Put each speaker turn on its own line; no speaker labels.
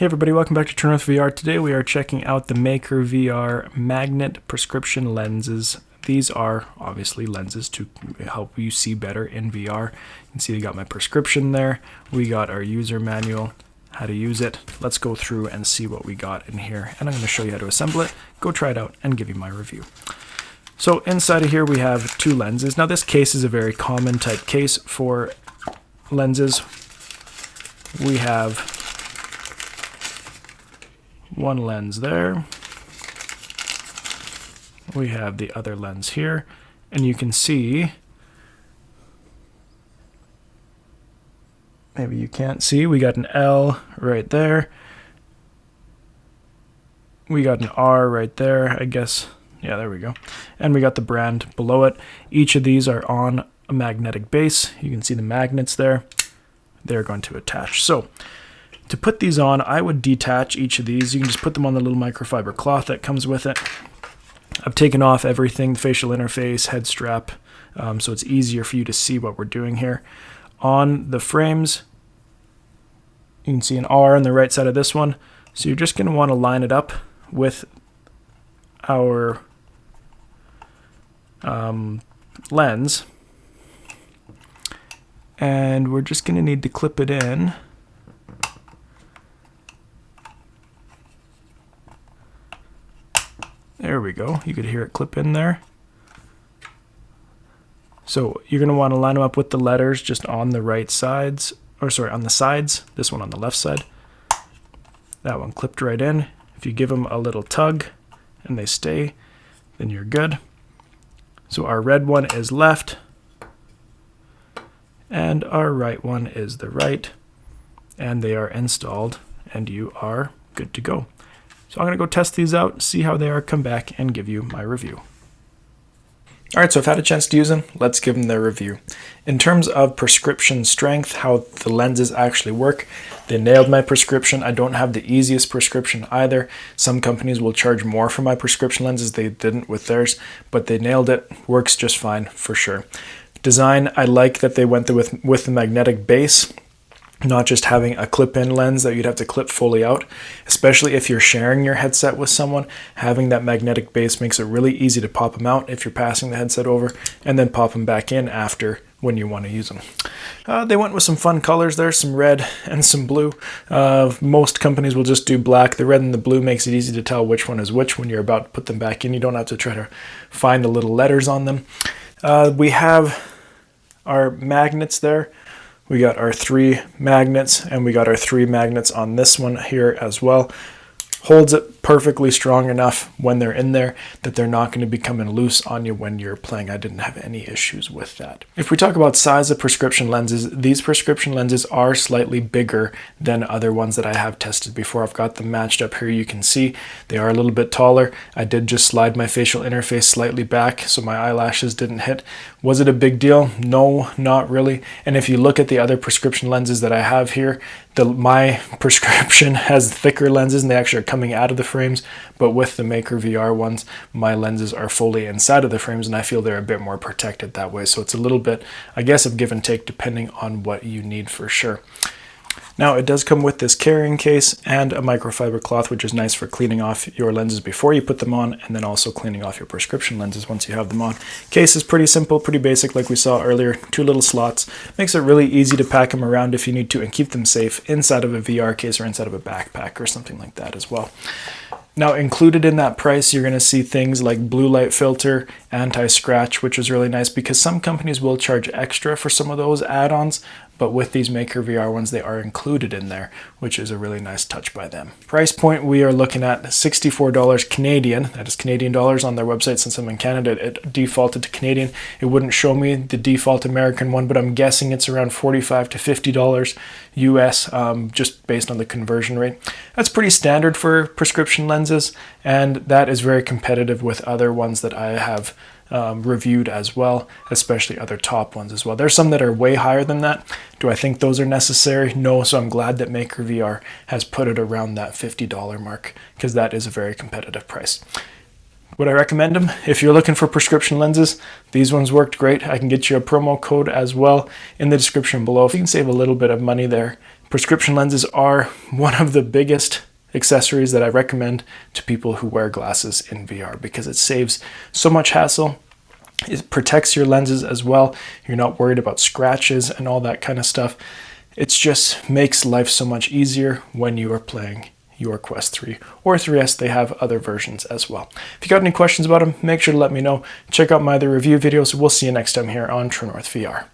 Hey everybody, welcome back to Turn With VR. Today we are checking out the MaeckerVR magnet prescription lenses. These are obviously lenses to help you see better in VR. You can see we got my prescription there. We got our user manual, how to use it. Let's go through and see what we got in here. And I'm going to show you how to assemble it, go try it out, and give you my review. So inside of here we have two lenses. Now this case is a very common type case for lenses. We have one lens there. We have the other lens here, and you can see, maybe you can't see, we got an L right there. We got an R right there, I guess. Yeah, there we go. And we got the brand below it. Each of these are on a magnetic base. You can see the magnets there. They're going to attach. So to put these on, I would detach each of these. You can just put them on the little microfiber cloth that comes with it. I've taken off everything, the facial interface, head strap, so it's easier for you to see what we're doing here. On the frames, you can see an R on the right side of this one. So you're just going to want to line it up with our lens. And we're just going to need to clip it in. There we go. You could hear it clip in there. So you're going to want to line them up with the letters just on the right sides, or sorry, on the sides. This one on the left side. That one clipped right in. If you give them a little tug and they stay, then you're good. So our red one is left, and our right one is the right, and they are installed, and you are good to go. So I'm going to go test these out, see how they are, come back, and give you my review. All right, so I've had a chance to use them. Let's give them their review. In terms of prescription strength, how the lenses actually work, they nailed my prescription. I don't have the easiest prescription either. Some companies will charge more for my prescription lenses. They didn't with theirs, but they nailed it. Works just fine for sure. Design, I like that they went with the magnetic base. Not just having a clip-in lens that you'd have to clip fully out, especially if you're sharing your headset with someone. Having that magnetic base makes it really easy to pop them out if you're passing the headset over, and then pop them back in after when you want to use them. They went with some fun colors there, some red and some blue. Most companies will just do black. The red and the blue makes it easy to tell which one is which when you're about to put them back in. You don't have to try to find the little letters on them. We have our magnets there. We got our 3 magnets, and we got our 3 magnets on this one here as well. Holds it perfectly strong enough when they're in there that they're not going to be coming loose on you when you're playing. I didn't have any issues with that. If we talk about size of prescription lenses, these prescription lenses are slightly bigger than other ones that I have tested before. I've got them matched up here. You can see they are a little bit taller. I did just slide my facial interface slightly back so my eyelashes didn't hit. Was it a big deal? No, not really. And if you look at the other prescription lenses that I have here, my prescription has thicker lenses and they actually are coming out of the frames, but with the MaeckerVR ones, my lenses are fully inside of the frames, and I feel they're a bit more protected that way. So it's a little bit, I guess, of give and take depending on what you need for sure. Now it does come with this carrying case and a microfiber cloth, which is nice for cleaning off your lenses before you put them on, and then also cleaning off your prescription lenses once you have them on. Case is pretty simple, pretty basic like we saw earlier. 2 little slots. Makes it really easy to pack them around if you need to and keep them safe inside of a VR case or inside of a backpack or something like that as well. Now included in that price, you're going to see things like blue light filter, anti-scratch, which is really nice because some companies will charge extra for some of those add-ons, but with these MaeckerVR ones, they are included in there, which is a really nice touch by them. Price point, we are looking at $64 Canadian. That is Canadian dollars on their website. Since I'm in Canada, it defaulted to Canadian. It wouldn't show me the default American one, but I'm guessing it's around $45 to $50 US, just based on the conversion rate. That's pretty standard for prescription lenses, and that is very competitive with other ones that I have reviewed as well, especially other top ones as well. There's some that are way higher than that. Do I think those are necessary? No, so I'm glad that MaeckerVR has put it around that $50 mark because that is a very competitive price. Would I recommend them? If you're looking for prescription lenses, these ones worked great. I can get you a promo code as well in the description below. If you can save a little bit of money there Prescription lenses are one of the biggest accessories that I recommend to people who wear glasses in VR because it saves so much hassle. It protects your lenses as well. You're not worried about scratches and all that kind of stuff. It just makes life so much easier when you are playing your Quest 3 or 3S. They have other versions as well. If you got any questions about them, make sure to let me know. Check out my other review videos. We'll see you next time here on True North VR.